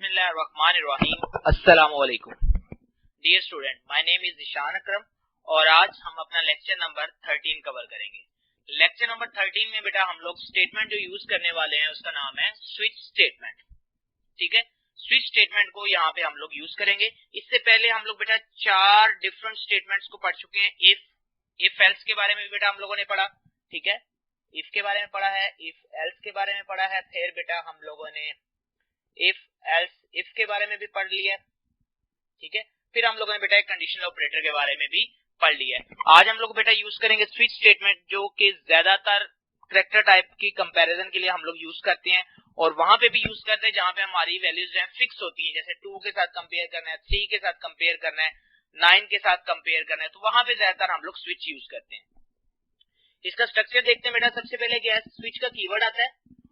बिस्मिल्लाहिर्रहमानिर्रहीम। अस्सलामुअलैकुम। Dear student, my name is Nishan Akram और आज हम अपना लेक्चर नंबर 13 कवर करेंगे। लेक्चर नंबर 13 में बेटा हम लोग स्टेटमेंट जो यूज करने वाले हैं उसका नाम है स्विच स्टेटमेंट। ठीक है, स्विच स्टेटमेंट को यहाँ पे हम लोग यूज करेंगे। इससे पहले हम लोग बेटा 4 डिफरेंट स्टेटमेंट्स को पढ़ चुके हैं। इफ एल्स के बारे में भी बेटा हम लोगों ने पढ़ा। ठीक है, इफ के बारे में पढ़ा है, इफ एल्स के बारे में पढ़ा है, फिर बेटा हम लोगों ने इफ एल्स इफ के बारे में भी पढ़ लिया। ठीक है, फिर हम लोगों ने बेटा एक कंडीशनल ऑपरेटर के बारे में भी पढ़ लिया है। आज हम लोग बेटा यूज करेंगे स्विच स्टेटमेंट, जो कि ज्यादातर करैक्टर टाइप की कंपैरिजन के लिए हम लोग यूज करते हैं और वहां पे भी यूज करते हैं जहां पे हमारी वैल्यूज जो है फिक्स होती है, जैसे 2 के साथ कंपेयर करना है, 3 के साथ कंपेयर करना है, 9 के साथ कंपेयर करना है, तो वहां पे ज्यादातर हम लोग स्विच यूज करते हैं। इसका स्ट्रक्चर देखते हैं बेटा। सबसे पहले क्या है, स्विच का कीवर्ड आता है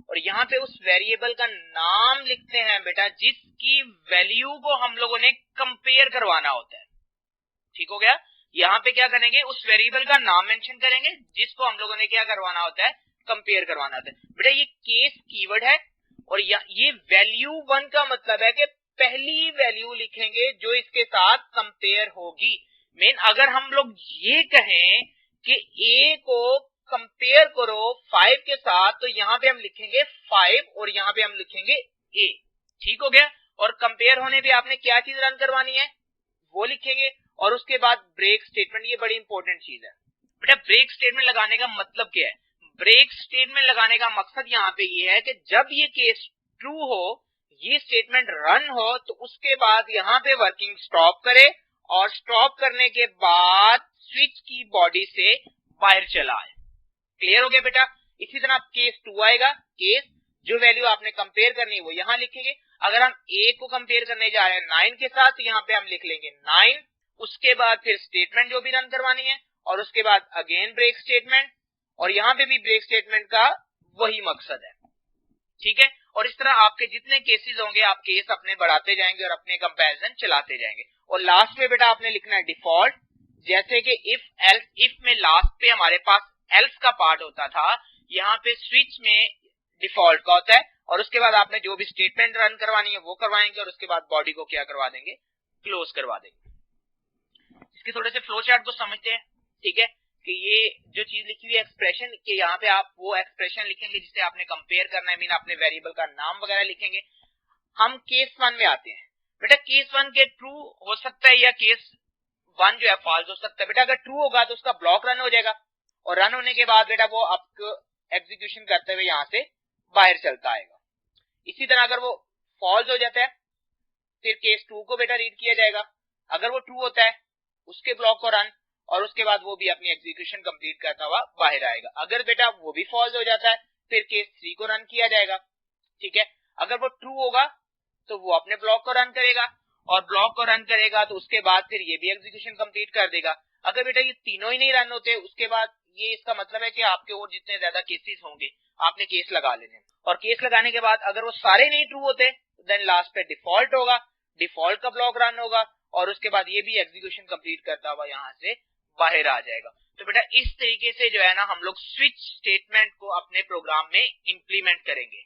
और यहाँ पे उस वेरिएबल का नाम लिखते हैं बेटा जिसकी वैल्यू को हम लोगों ने कंपेयर करवाना होता है। ठीक हो गया, यहाँ पे क्या करेंगे, उस वेरिएबल का नाम मेंशन करेंगे जिसको हम लोगों ने क्या करवाना होता है, कंपेयर करवाना होता है। बेटा ये केस कीवर्ड है और ये वैल्यू 1 का मतलब है कि पहली वैल्यू लिखेंगे जो इसके साथ कंपेयर होगी। मेन अगर हम लोग ये कहें कि ए को कंपेयर करो 5 के साथ, तो यहाँ पे हम लिखेंगे 5 और यहाँ पे हम लिखेंगे ए। ठीक हो गया, और कंपेयर होने पे आपने क्या चीज रन करवानी है वो लिखेंगे और उसके बाद ब्रेक स्टेटमेंट। ये बड़ी इंपॉर्टेंट चीज है बेटा। ब्रेक स्टेटमेंट लगाने का मतलब क्या है? ब्रेक स्टेटमेंट लगाने का मकसद यहाँ पे ये है कि जब ये केस ट्रू हो, ये स्टेटमेंट रन हो, तो उसके बाद यहाँ पे वर्किंग स्टॉप करे और स्टॉप करने के बाद स्विच की बॉडी से बाहर चला आए। क्लियर हो गया बेटा। इसी तरह केस 2 आएगा। केस जो वैल्यू आपने कंपेयर करनी है वो यहाँ लिखेंगे। अगर हम ए को कंपेयर करने जा रहे हैं 9 के साथ, तो यहाँ पे हम लिख लेंगे 9। उसके बाद फिर स्टेटमेंट जो भी रन करवानी है और उसके बाद अगेन ब्रेक स्टेटमेंट, और यहाँ पे भी ब्रेक स्टेटमेंट का वही मकसद है। ठीक है, और इस तरह आपके जितने केसेस होंगे आप केस अपने बढ़ाते जाएंगे और अपने कंपैरिजन चलाते जाएंगे। और लास्ट में बेटा आपने लिखना है डिफॉल्ट। जैसे कि इफ एल्स, इफ में लास्ट पे हमारे पास एल्स का पार्ट होता था, यहाँ पे स्विच में डिफॉल्ट का होता है और उसके बाद आपने जो भी स्टेटमेंट रन करवानी है वो करवाएंगे और उसके बाद बॉडी को क्या करवा देंगे, क्लोज करवा देंगे। इसके थोड़े से फ्लो चार्ट को समझते हैं। ठीक है, कि ये जो चीज लिखी हुई है एक्सप्रेशन, कि यहाँ पे आप वो एक्सप्रेशन लिखेंगे जिससे आपने कंपेयर करना है, मीन अपने वेरिएबल का नाम वगैरह लिखेंगे। हम केस 1 में आते हैं बेटा। केस 1 के ट्रू हो सकता है या केस 1 जो है फॉल्स हो सकता है बेटा। अगर ट्रू होगा तो उसका ब्लॉक रन हो जाएगा और रन होने के बाद बेटा वो आपको एग्जीक्यूशन करते हुए यहाँ से बाहर चलता आएगा। इसी तरह अगर वो फॉल्स हो जाता है फिर केस 2 को बेटा रीड किया जाएगा। अगर वो ट्रू होता है उसके ब्लॉक को रन और उसके बाद वो भी अपनी एग्जीक्यूशन कंप्लीट करता हुआ बाहर आएगा। अगर बेटा वो भी फॉल्स हो जाता है फिर केस 3 को रन किया जाएगा। ठीक है, अगर वो ट्रू होगा तो वो अपने ब्लॉक को रन करेगा और ब्लॉक को रन करेगा तो उसके बाद फिर ये भी एग्जीक्यूशन कंप्लीट कर देगा। अगर बेटा ये तीनों ही नहीं रन होते उसके बाद ये इसका मतलब है कि आपके और जितने ज्यादा केसेस होंगे आपने केस लगा लेने, और केस लगाने के बाद अगर वो सारे नहीं ट्रू होते देन लास्ट पे डिफॉल्ट होगा, डिफॉल्ट का ब्लॉक रन होगा और उसके बाद ये भी एग्जीक्यूशन कंप्लीट करता हुआ यहाँ से बाहर आ जाएगा। तो बेटा इस तरीके से जो है ना हम लोग स्विच स्टेटमेंट को अपने प्रोग्राम में इंप्लीमेंट करेंगे।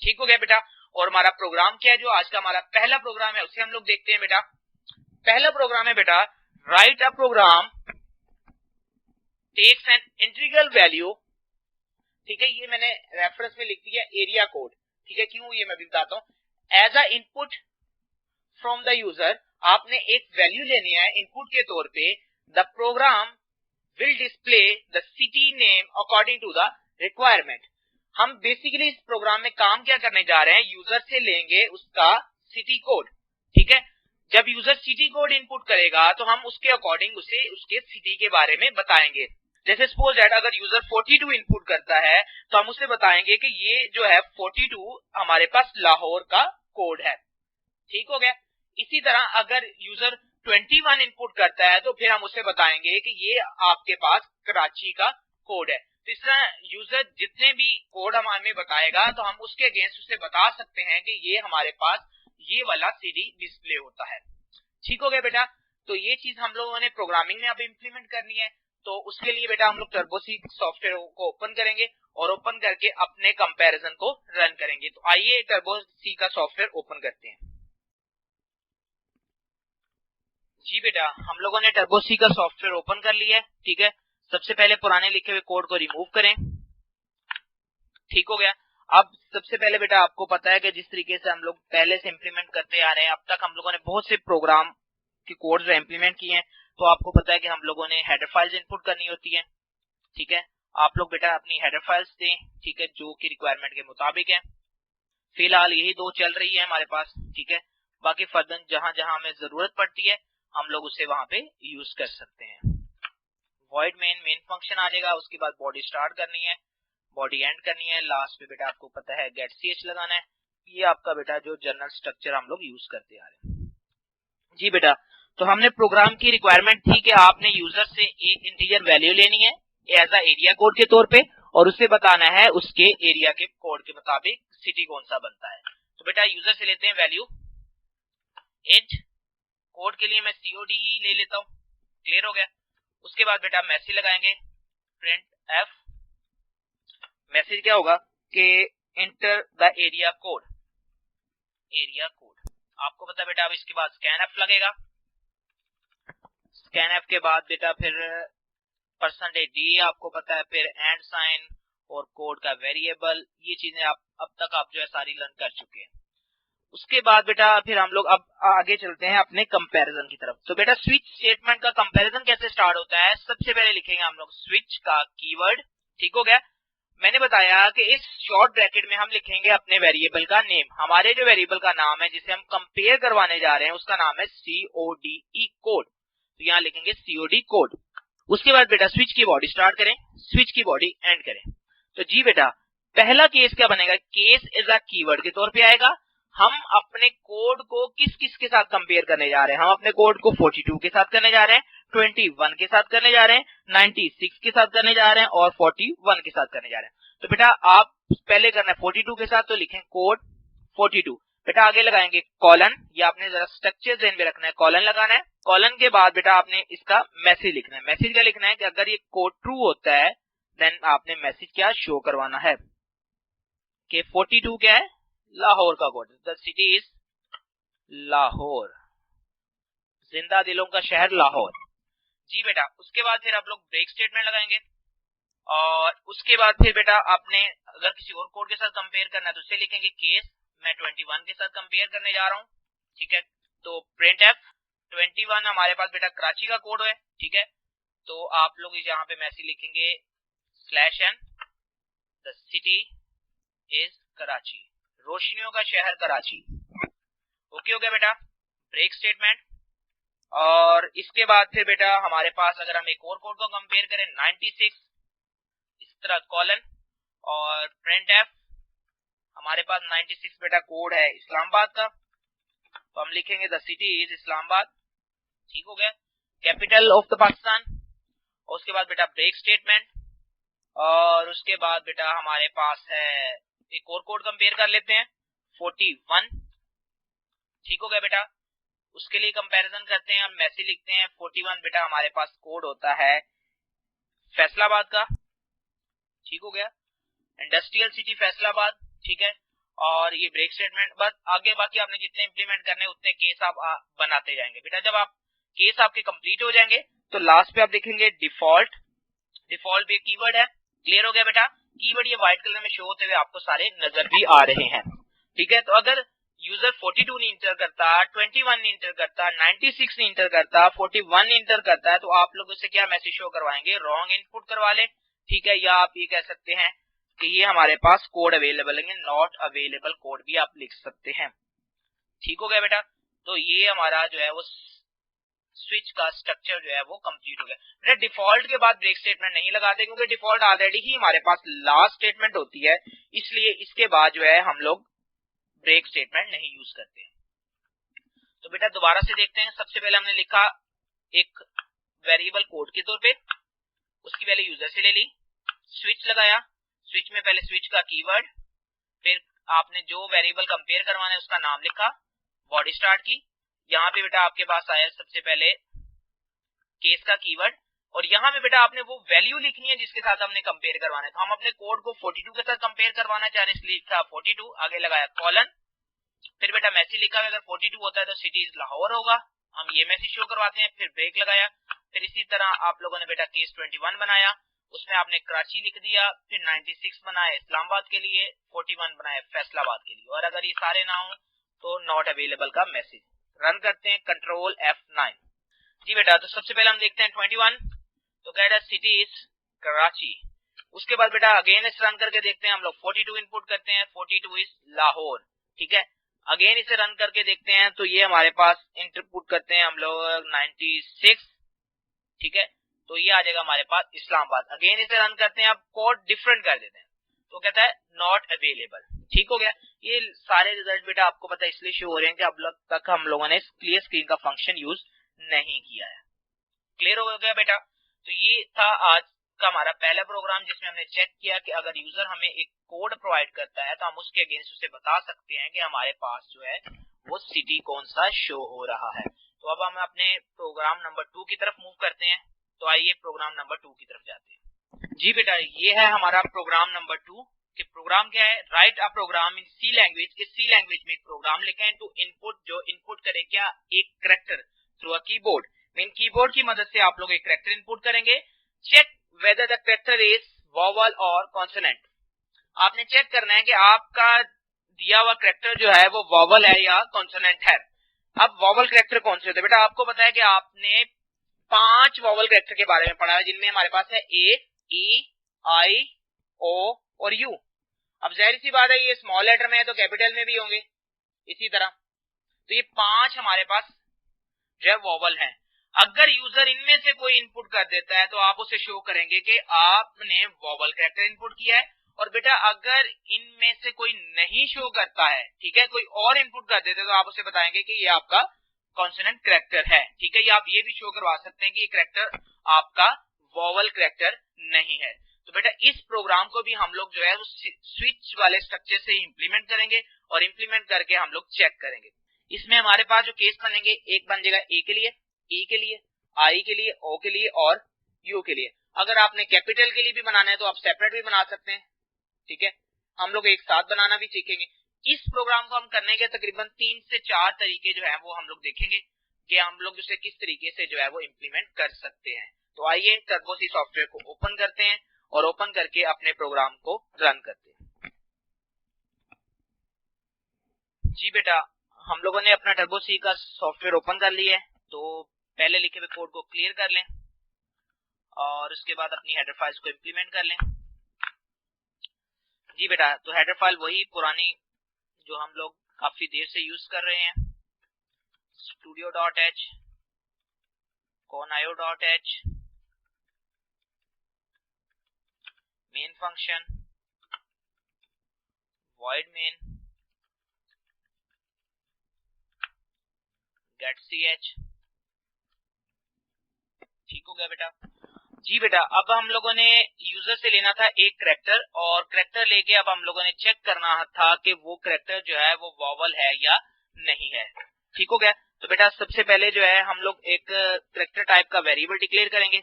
ठीक हो गया बेटा। और हमारा प्रोग्राम क्या है, जो आज का हमारा पहला प्रोग्राम है उसे हम लोग देखते हैं बेटा। पहला प्रोग्राम है बेटा, write a program takes an integral value. ठीक है, ये मैंने रेफरेंस में लिख दिया एरिया कोड। ठीक है, क्यों ये मैं भी बताता हूं। As a input from the user, आपने एक वैल्यू लेनी है इनपुट के तौर पे। The program will display the city name according to the requirement. हम बेसिकली इस प्रोग्राम में काम क्या करने जा रहे हैं, यूजर से लेंगे उसका सिटी कोड। ठीक है, जब यूजर सिटी कोड इनपुट करेगा तो हम उसके अकॉर्डिंग उसे उसके सिटी के बारे में बताएंगे। जैसे सपोज दैट अगर यूजर 42 इनपुट करता है तो हम उसे बताएंगे कि ये जो है 42 हमारे पास लाहौर का कोड है। ठीक हो गया। इसी तरह अगर यूजर 21 इनपुट करता है तो फिर हम उसे बताएंगे कि ये आपके पास कराची का कोड है। तो इस तरह यूजर जितने भी कोड हमें बताएगा तो हम उसके अगेंस्ट उसे बता सकते हैं कि ये हमारे पास ये वाला सीडी डिस्प्ले होता है। ठीक हो गया बेटा। तो ये चीज हम लोगों ने प्रोग्रामिंग में अब इम्प्लीमेंट करनी है। तो उसके लिए बेटा हम लोग टर्बोसी सॉफ्टवेयर को ओपन करेंगे और ओपन करके अपने कंपैरिजन को रन करेंगे। तो आइए टर्बोसी का सॉफ्टवेयर ओपन करते हैं। जी बेटा, हम लोगों ने टर्बो सी का सॉफ्टवेयर ओपन कर लिया है। ठीक है, सबसे पहले पुराने लिखे हुए कोड को रिमूव करें। ठीक हो गया। अब सबसे पहले बेटा आपको पता है कि जिस तरीके से हम लोग पहले से इंप्लीमेंट करते आ रहे हैं, अब तक हम लोगों ने बहुत से प्रोग्राम के कोड्स इंप्लीमेंट किए हैं। तो आपको पता है कि हम लोगों ने हेडर फाइल्स इनपुट करनी होती है। ठीक है, आप लोग बेटा अपनी हेडर फाइल्स दें, ठीक है, जो कि रिक्वायरमेंट के मुताबिक है। फिलहाल यही दो चल रही है हमारे पास। ठीक है, बाकी फर्दर जहां जहां हमें जरूरत पड़ती है हम लोग उसे वहां पे यूज कर सकते हैं। वॉइड मेन फंक्शन आ जाएगा, उसके बाद बॉडी स्टार्ट करनी है, बॉडी एंड करनी है, लास्ट में बेटा आपको पता है गेट ch लगाना है। ये आपका बेटा जो जनरल स्ट्रक्चर हम लोग यूज करते आ रहे हैं। जी बेटा, तो हमने प्रोग्राम की रिक्वायरमेंट थी कि आपने यूजर से एक इंटीजर वैल्यू लेनी है एज अ एरिया कोड के तौर पे, और उससे बताना है उसके एरिया के कोड के मुताबिक सिटी कौन सा बनता है। तो बेटा यूजर से लेते हैं वैल्यू इंट, कोड के लिए मैं COD ले लेता हूं। क्लियर हो गया। उसके बाद बेटा मैसेज लगाएंगे प्रिंट एफ। मैसेज क्या होगा कि enter the area code, area code आपको पता है बेटा। अब इसके बाद स्कैन एफ लगेगा। स्कैन एफ के बाद बेटा फिर %d आपको पता है, फिर एंड साइन और कोड का वेरिएबल। ये चीजें आप अब तक आप जो है सारी लर्न कर चुके हैं। उसके बाद बेटा फिर हम लोग अब आगे चलते हैं अपने कंपैरिजन की तरफ। तो बेटा स्विच स्टेटमेंट का कंपैरिजन कैसे स्टार्ट होता है, सबसे पहले लिखेंगे हम लोग स्विच का कीवर्ड। ठीक हो गया। मैंने बताया कि इस शॉर्ट ब्रैकेट में हम लिखेंगे अपने वेरिएबल का नेम। हमारे जो वेरिएबल का नाम है जिसे हम कंपेयर करवाने जा रहे हैं उसका नाम है CODE कोड। तो यहाँ लिखेंगे COD कोड। उसके बाद बेटा स्विच की बॉडी स्टार्ट करें, स्विच की बॉडी एंड करें। तो जी बेटा पहला केस क्या बनेगा, केस एज अ कीवर्ड के तौर पे आएगा। हम अपने कोड को किस किस के साथ कंपेयर करने जा रहे हैं, हम अपने कोड को 42 के साथ करने जा रहे हैं, 21 के साथ करने जा रहे हैं, 96 के साथ करने जा रहे हैं और 41 के साथ करने जा रहे हैं। तो बेटा आप पहले करना है 42 के साथ, तो लिखें कोड 42। बेटा आगे लगाएंगे कॉलन, या आपने जरा स्ट्रक्चर ध्यान में रखना है, कॉलन लगाना है। कॉलन के बाद बेटा आपने इसका मैसेज लिखना है। मैसेज क्या लिखना है कि अगर ये कोड ट्रू होता है देन आपने मैसेज क्या शो करवाना है कि 42 क्या है, लाहौर का code. The city is Lahore, जिंदा दिलों का शहर लाहौर। जी बेटा उसके बाद फिर आप लोग ब्रेक स्टेटमेंट लगाएंगे, और उसके बाद फिर बेटा आपने अगर किसी और कोड के साथ कंपेयर करना है तो उसे लिखेंगे केस मैं 21 के साथ कंपेयर करने जा रहा हूं। ठीक है, तो प्रिंट एफ 21 हमारे पास बेटा कराची का कोड है। ठीक है, तो आप लोग यहाँ पे मैसेज लिखेंगे /n the city is Karachi, रोशनियों का शहर कराची। ओके हो गया बेटा ब्रेक स्टेटमेंट। और इसके बाद फिर बेटा हमारे पास अगर हम एक और कोड को कंपेयर करें 96, इस तरह कॉलन और प्रिंट एफ, हमारे पास 96 बेटा कोड है इस्लामाबाद का, तो हम लिखेंगे द सिटी इज इस्लामाबाद। ठीक हो गया, कैपिटल ऑफ द पाकिस्तान। और उसके बाद बेटा ब्रेक स्टेटमेंट, और उसके बाद बेटा हमारे पास है एक और कोड कंपेयर कर लेते हैं 41। ठीक हो गया बेटा, उसके लिए कंपैरिजन करते हैं, हम मैसेज लिखते हैं 41 बेटा हमारे पास कोड होता है फैसलाबाद का। ठीक हो गया, इंडस्ट्रियल सिटी फैसलाबाद। ठीक है, और ये ब्रेक स्टेटमेंट। बस आगे बाकी आपने जितने इंप्लीमेंट करने उतने केस आप बनाते जाएंगे। बेटा जब आप केस आपके कंप्लीट हो जाएंगे तो लास्ट पे आप देखेंगे डिफॉल्ट। डिफॉल्ट भी एक कीवर्ड है। क्लियर हो गया बेटा, कीवर्ड ये व्हाइट कलर में शो होते हुए आपको सारे नजर भी आ रहे हैं। ठीक है, तो अगर यूजर 42 नहीं इंटर करता, 21 नहीं इंटर करता, 96 नहीं इंटर करता, 41 नहीं इंटर करता है, तो आप लोग उससे क्या मैसेज शो करवाएंगे, रॉन्ग इनपुट करवा ले। ठीक है, या आप ये कह सकते हैं कि ये हमारे पास कोड अवेलेबल है, नॉट अवेलेबल कोड भी आप लिख सकते हैं। ठीक हो गया बेटा, तो ये हमारा जो है वो स्विच का स्ट्रक्चर जो है वो कंप्लीट हो गया। बेटा डिफॉल्ट के बाद ब्रेक स्टेटमेंट नहीं लगाते क्योंकि डिफॉल्ट ऑलरेडी ही हमारे पास लास्ट स्टेटमेंट होती है, इसलिए इसके बाद जो है हम लोग ब्रेक स्टेटमेंट नहीं यूज करते। तो बेटा दोबारा से देखते हैं। सबसे पहले हमने लिखा एक वेरिएबल कोड के तौर पे, उसकी वैल्यू यूजर से ले ली, स्विच लगाया, स्विच में पहले स्विच का कीवर्ड, फिर आपने जो वेरिएबल कंपेयर करवाना है उसका नाम लिखा, बॉडी स्टार्ट की। यहाँ पे बेटा आपके पास आया सबसे पहले केस का कीवर्ड, और यहाँ पे बेटा आपने वो वैल्यू लिखनी है जिसके साथ हमने कंपेयर करवाना है। तो हम अपने कोड को 42 के साथ कंपेयर करवाना चाह रहे हैं, इसलिए लिखा 42, आगे लगाया कॉलन, फिर बेटा मैसेज लिखा अगर 42 होता है तो सिटी इज लाहौर होगा। हम ये मैसेज शो करवाते हैं, फिर ब्रेक लगाया। फिर इसी तरह आप लोगों ने बेटा केस 21 बनाया, उसमें आपने कराची लिख दिया, फिर 96 बनाया इस्लामाबाद के लिए, 41 बनाया फैसलाबाद के लिए। और अगर ये सारे ना हो तो नॉट अवेलेबल का मैसेज रन करते हैं, कंट्रोल F9। जी बेटा, तो सबसे पहले हम देखते हैं 21, तो कह रहा है सिटी इज कराची। उसके बाद बेटा अगेन इस रन करके देखते हैं, हम लोग 42 इनपुट करते हैं, 42 इज लाहौर। ठीक है, अगेन इसे रन करके देखते हैं, तो ये हमारे पास इनपुट करते हैं हम लोग 96। ठीक है, तो ये आ जाएगा हमारे पास इस्लामाबाद। अगेन इसे रन करते हैं, अब कोड डिफरेंट कर देते हैं, तो कहता है नॉट अवेलेबल। ठीक हो गया। ये सारे रिजल्ट बेटा आपको पता है इसलिए शो हो रहे हैं कि अब तक हम लोगों ने क्लियर स्क्रीन का फंक्शन यूज नहीं किया है। क्लियर हो गया बेटा। तो ये था आज का हमारा पहला प्रोग्राम, जिसमें हमने चेक किया कि अगर यूजर हमें एक कोड प्रोवाइड करता है तो हम उसके अगेंस्ट उसे बता सकते हैं कि हमारे पास जो है वो सिटी कौन सा शो हो रहा है। तो अब हम अपने प्रोग्राम नंबर 2 की तरफ मूव करते हैं। तो आइए प्रोग्राम नंबर 2 की तरफ जाते हैं। जी बेटा, ये है हमारा प्रोग्राम नंबर 2। कि प्रोग्राम क्या है, right a programme in C language. इस सी लैंग्वेज में एक प्रोग्राम लिखें टू इनपुट, जो इनपुट करे क्या, एक कैरेक्टर थ्रू अ कीबोर्ड। इन कीबोर्ड की मदद से आप लोग एक कैरेक्टर इनपुट करेंगे। Check whether the character is vowel और कॉन्सोनेंट। आपने चेक करना है कि आपका दिया हुआ कैरेक्टर जो है वो वोवल है या कॉन्सोनेंट है। अब वोवल कैरेक्टर कौन से होते हैं बेटा, आपको पता है कि आपने 5 वोवल कैरेक्टर के बारे में पढ़ा है, जिनमें हमारे पास है ए, ई, आई, ओ और यू। अब जाहिर सी बात है ये स्मॉल लेटर में है तो कैपिटल में भी होंगे इसी तरह। तो ये 5 हमारे पास जो है वोवल है। अगर यूजर इनमें से कोई इनपुट कर देता है तो आप उसे शो करेंगे कि आपने वोवल कैरेक्टर इनपुट किया है। और बेटा अगर इनमें से कोई नहीं शो करता है, ठीक है, कोई और इनपुट कर देते हैं, तो आप उसे बताएंगे कि ये आपका कॉन्सोनेंट कैरेक्टर है। ठीक है, या आप ये भी शो करवा सकते हैं कि ये कैरेक्टर आपका वोवल कैरेक्टर नहीं है। तो बेटा इस प्रोग्राम को भी हम लोग जो है स्विच वाले स्ट्रक्चर से इंप्लीमेंट करेंगे और इंप्लीमेंट करके हम लोग चेक करेंगे। इसमें हमारे पास जो केस बनेंगे, एक बन जाएगा ए के लिए, ई के लिए, आई के लिए, ओ के लिए और यू के लिए। अगर आपने कैपिटल के लिए भी बनाना है तो आप सेपरेट भी बना सकते हैं। ठीक है, हम लोग एक साथ बनाना भी सीखेंगे। इस प्रोग्राम को हम करने के तकरीबन 3 से 4 तरीके जो है वो हम लोग देखेंगे कि हम लोग इसे किस तरीके से जो है वो इंप्लीमेंट कर सकते हैं। तो आइए टर्बोसी सॉफ्टवेयर को ओपन करते हैं और ओपन करके अपने प्रोग्राम को रन करते हैं। जी बेटा, हम लोगों ने अपना टर्बोसी का सॉफ्टवेयर ओपन कर लिया है। तो पहले लिखे हुए कोड को क्लियर कर लें और उसके बाद अपनी हेडर फाइल्स को इंप्लीमेंट कर लें। जी बेटा, तो हेडर फाइल वही पुरानी जो हम लोग काफी देर से यूज कर रहे हैं, studio.h, conio.h, main function, void main, getch। ठीक हो गया बेटा। जी बेटा, अब हम लोगों ने यूजर से लेना था एक कैरेक्टर और कैरेक्टर लेके अब हम लोगों ने चेक करना था कि वो कैरेक्टर जो है वो वोवल है या नहीं है। ठीक हो गया। तो बेटा सबसे पहले जो है हम लोग एक कैरेक्टर टाइप का वेरिएबल डिक्लेयर करेंगे।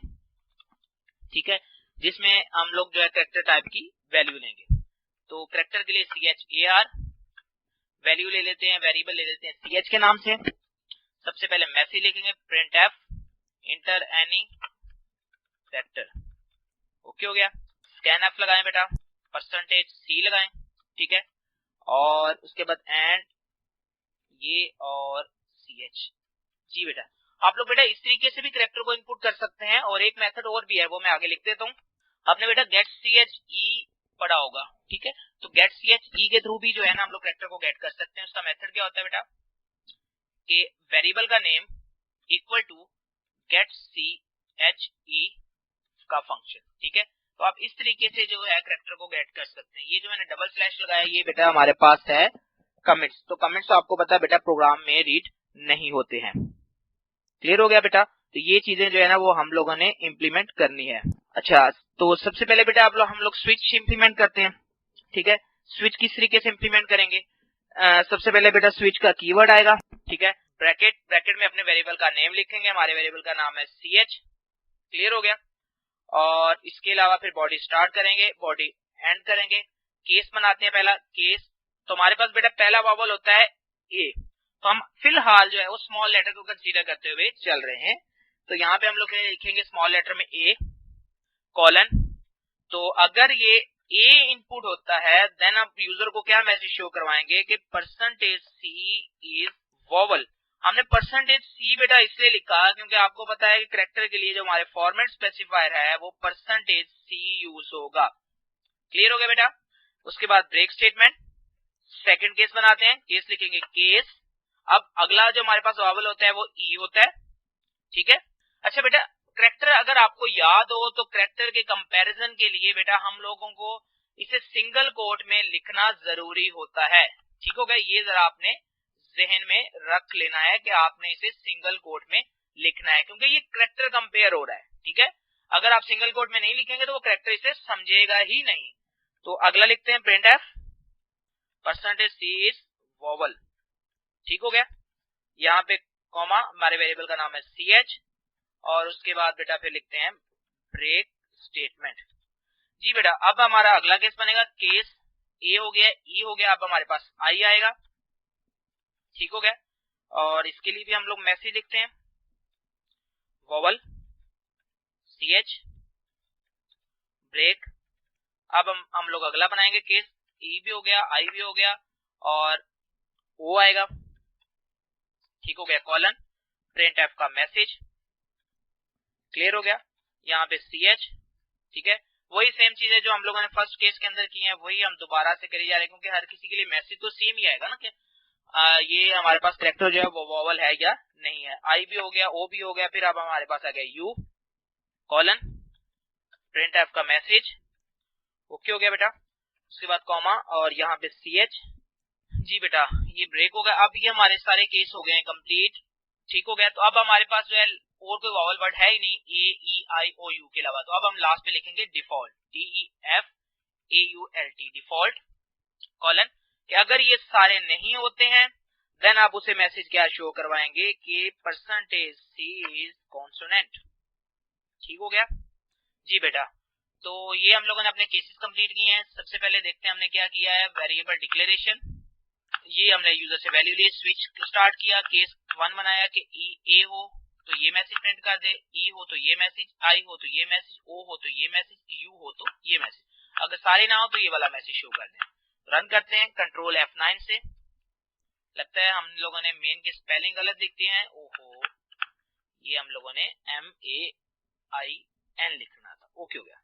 ठीक है, जिसमें हम लोग जो है कैरेक्टर टाइप की वैल्यू लेंगे। तो कैरेक्टर के लिए CHAR वैल्यू ले लेते हैं, वेरिएबल ले लेते हैं CH के नाम से। सबसे पहले मैसेज लिखेंगे printf inter any character. Okay हो गया। scanf लगाएं बेटा, %C लगाएं। ठीक है, और उसके बाद एंड ये और CH। जी बेटा, आप लोग बेटा इस तरीके से भी कैरेक्टर को इनपुट कर सकते हैं और एक मेथड और भी है, वो मैं आगे लिख देता हूँ। आपने बेटा getChe पढ़ा होगा। ठीक है, तो getChe के थ्रू भी जो है ना हम लोग कैरेक्टर को गेट कर सकते हैं। उसका मेथड क्या होता है बेटा कि वेरिएबल का नेम इक्वल टू getChe का फंक्शन। ठीक है, तो आप इस तरीके से जो है कैरेक्टर को गेट कर सकते हैं। ये जो मैंने डबल स्लैश लगाया ये बेटा हमारे पास है कमिट्स। तो कमिट्स तो आपको पता है बेटा प्रोग्राम में रीड नहीं होते हैं। क्लियर हो गया बेटा। तो ये चीजें जो है ना वो हम लोगों ने इंप्लीमेंट करनी है। अच्छा, तो सबसे पहले बेटा हम लोग स्विच इंप्लीमेंट करते हैं। ठीक है, स्विच किस तरीके से इंप्लीमेंट करेंगे, सबसे पहले बेटा स्विच का कीवर्ड आएगा। ठीक है, ब्रैकेट में अपने वेरिएबल का नेम लिखेंगे। हमारे वेरिएबल का नाम है CH। क्लियर हो गया। और इसके अलावा फिर बॉडी स्टार्ट करेंगे, बॉडी एंड करेंगे। केस बनाते हैं पहला केस। तो हमारे पास बेटा पहला वोवल होता है ए, तो हम फिलहाल जो है वो स्मॉल लेटर को कंसीडर करते हुए चल रहे हैं। तो यहाँ पे हम लोग लिखेंगे स्मॉल लेटर में ए कॉलन। तो अगर ये ए इनपुट होता है देन आप यूजर को क्या मैसेज शो करवाएंगे कि परसेंटेज सी इज वोवल। हमने परसेंटेज सी बेटा इसलिए लिखा क्योंकि आपको पता है कि कैरेक्टर के लिए जो हमारे फॉर्मेट स्पेसिफायर है वो परसेंटेज सी यूज होगा। क्लियर हो गया बेटा। उसके बाद ब्रेक स्टेटमेंट, सेकंड केस बनाते हैं, केस लिखेंगे केस। अब अगला जो हमारे पास वोवल होता है वो ई होता है, ठीक है। अच्छा बेटा, कैरेक्टर अगर आपको याद हो तो कैरेक्टर के कंपैरिजन के लिए बेटा हम लोगों को इसे सिंगल कोट में लिखना जरूरी होता है, ठीक हो गया। ये जरा आपने जहन में रख लेना है कि आपने इसे सिंगल कोट में लिखना है क्योंकि ये कैरेक्टर कंपेयर हो रहा है, ठीक है। अगर आप सिंगल कोट में नहीं लिखेंगे तो वो कैरेक्टर इसे समझेगा ही नहीं। तो अगला लिखते हैं printf percentage c is vowel, ठीक हो गया। यहाँ पे कॉमा, हमारे वेरिएबल का नाम है सी एच, और उसके बाद बेटा फिर लिखते हैं ब्रेक स्टेटमेंट। जी बेटा, अब हमारा अगला केस बनेगा केस ए हो गया, ई हो गया, अब हमारे पास आई आएगा, ठीक हो गया। और इसके लिए भी हम लोग मैसेज लिखते हैं वोवल सी एच ब्रेक। अब हम लोग अगला बनाएंगे केस ई भी हो गया, आई भी हो गया, और ओ आएगा, ठीक हो गया, कॉलन प्रिंट एफ का मैसेज। क्लियर हो गया। यहाँ पे सी एच, ठीक है। वही सेम चीज है जो हम लोगों ने फर्स्ट केस के अंदर की है, वही हम दोबारा से करी जा रहे हैं क्योंकि हर किसी के लिए मैसेज तो सेम ही आएगा ना कि ये हमारे पास कैरेक्टर जो है वो वोवल है या नहीं है। आई भी हो गया, ओ भी हो गया, फिर अब हमारे पास आ गया यू कॉलन प्रिंट एफ का मैसेज, ओके हो गया बेटा। उसके बाद कॉमा और यहाँ पे सी एच। जी बेटा, ये ब्रेक हो गया। अब ये हमारे सारे केस हो गए हैं कंप्लीट, ठीक हो गया। तो अब हमारे पास जो है और कोई वोवल वर्ड है ही नहीं ए ई आई ओ यू के अलावा। तो अब हम लास्ट पे लिखेंगे default D E F A U L T default colon कि अगर ये सारे नहीं होते हैं देन आप उसे मैसेज क्या शो करवाएंगे कि परसेंटेज सी इज कॉन्सोनेंट, ठीक हो गया। जी बेटा, तो ये हम लोगों ने अपने केसेस कंप्लीट किए हैं। सबसे पहले देखते हैं हमने क्या किया है, वेरिएबल डिक्लेरेशन। ये हमने यूजर से वैल्यू लिए, स्विच स्टार्ट किया, केस 1 बनाया कि ए हो तो ये मैसेज प्रिंट कर दे, ई हो तो ये मैसेज, आई हो तो ये मैसेज, ओ हो तो ये मैसेज, यू हो तो ये मैसेज, अगर सारे ना हो तो ये वाला मैसेज शो कर दे। रन करते हैं कंट्रोल F9 से। लगता है हम लोगों ने मेन की स्पेलिंग गलत लिख दी है, ओहो, ये हम लोगों ने MAIN लिखना था, ओके हो गया।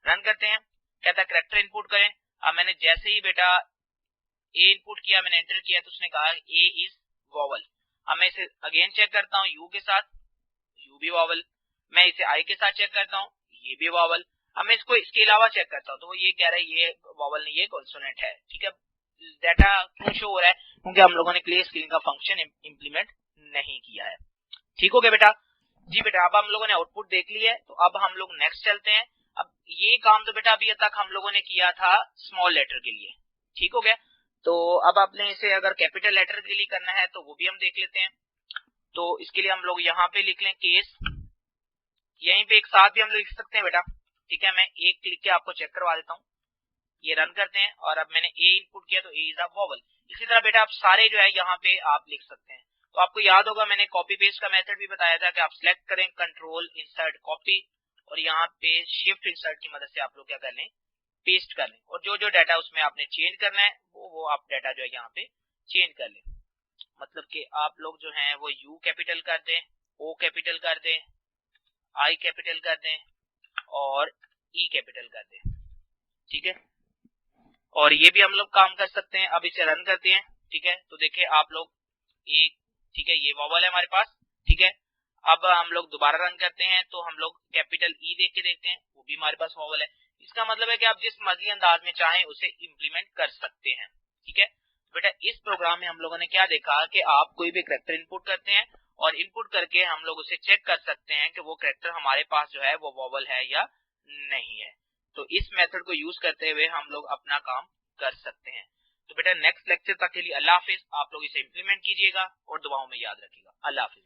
रन करते हैं, कहता है कैरेक्टर इनपुट करें। अब मैंने जैसे ही बेटा ए इनपुट किया, मैंने एंटर किया तो उसने कहा ए इज वोवल। अब मैं इसे अगेन चेक करता हूँ यू के साथ, यू भी वोवल। मैं इसे आई के साथ चेक करता हूँ, ये भी वोवल। अब मैं इसको इसके अलावा चेक करता हूँ तो वो ये कह रहा है ये वोवल नहीं, ये कॉन्सोनेंट है, ठीक है। डाटा क्यों शो हो रहा है, क्योंकि हम लोगों ने क्लियर स्क्रीन का फंक्शन इंप्लीमेंट नहीं किया है, ठीक हो गया बेटा। जी बेटा, अब हम लोगों ने आउटपुट देख लिया है, तो अब हम लोग नेक्स्ट चलते हैं। अब ये काम तो बेटा अभी तक हम लोगों ने किया था स्मॉल लेटर के लिए, ठीक हो गया। तो अब आपने इसे अगर कैपिटल लेटर के लिए करना है तो वो भी हम देख लेते हैं। तो इसके लिए हम लोग यहाँ पे लिख लें केस, यहीं पे एक साथ भी हम लोग लिख सकते हैं बेटा, ठीक है। मैं एक लिख के आपको चेक करवा देता हूँ। ये रन करते हैं और अब मैंने ए इनपुट किया तो ए इज अ वोवल। इसी तरह बेटा आप सारे जो है यहाँ पे आप लिख सकते हैं। तो आपको याद होगा मैंने कॉपी पेस्ट का मेथड भी बताया था कि आप सिलेक्ट करें कंट्रोल इंसर्ट कॉपी और यहाँ पे शिफ्ट इंसर्ट की मदद से आप लोग क्या कर लें, पेस्ट कर लें, और जो जो डाटा उसमें आपने चेंज करना है वो आप डाटा जो है यहाँ पे चेंज कर लें। मतलब कि आप लोग जो हैं वो यू कैपिटल कर दें, ओ कैपिटल कर दें, आई कैपिटल कर दें और ई कैपिटल कर दें, ठीक है। और ये भी हम लोग काम कर सकते हैं। अब इसे रन करते हैं, ठीक है। तो देखिए आप लोग एक, ठीक है, ये वोवल है हमारे पास, ठीक है। अब हम लोग दोबारा रन करते हैं तो हम लोग कैपिटल ई देख के देखते हैं, वो भी हमारे पास वोवल है। इसका मतलब है कि आप जिस मर्जी अंदाज में चाहें उसे इम्प्लीमेंट कर सकते हैं, ठीक है। बेटा इस प्रोग्राम में हम लोगों ने क्या देखा कि आप कोई भी कैरेक्टर इनपुट करते हैं और इनपुट करके हम लोग उसे चेक कर सकते हैं कि वो कैरेक्टर हमारे पास जो है वो वोवल है या नहीं है। तो इस मेथड को यूज करते हुए हम लोग अपना काम कर सकते हैं। तो बेटा नेक्स्ट लेक्चर तक के लिए अल्लाह हाफिज। आप लोग इसे इम्प्लीमेंट कीजिएगा और दुआओं में याद रखिएगा। अल्लाह हाफिज।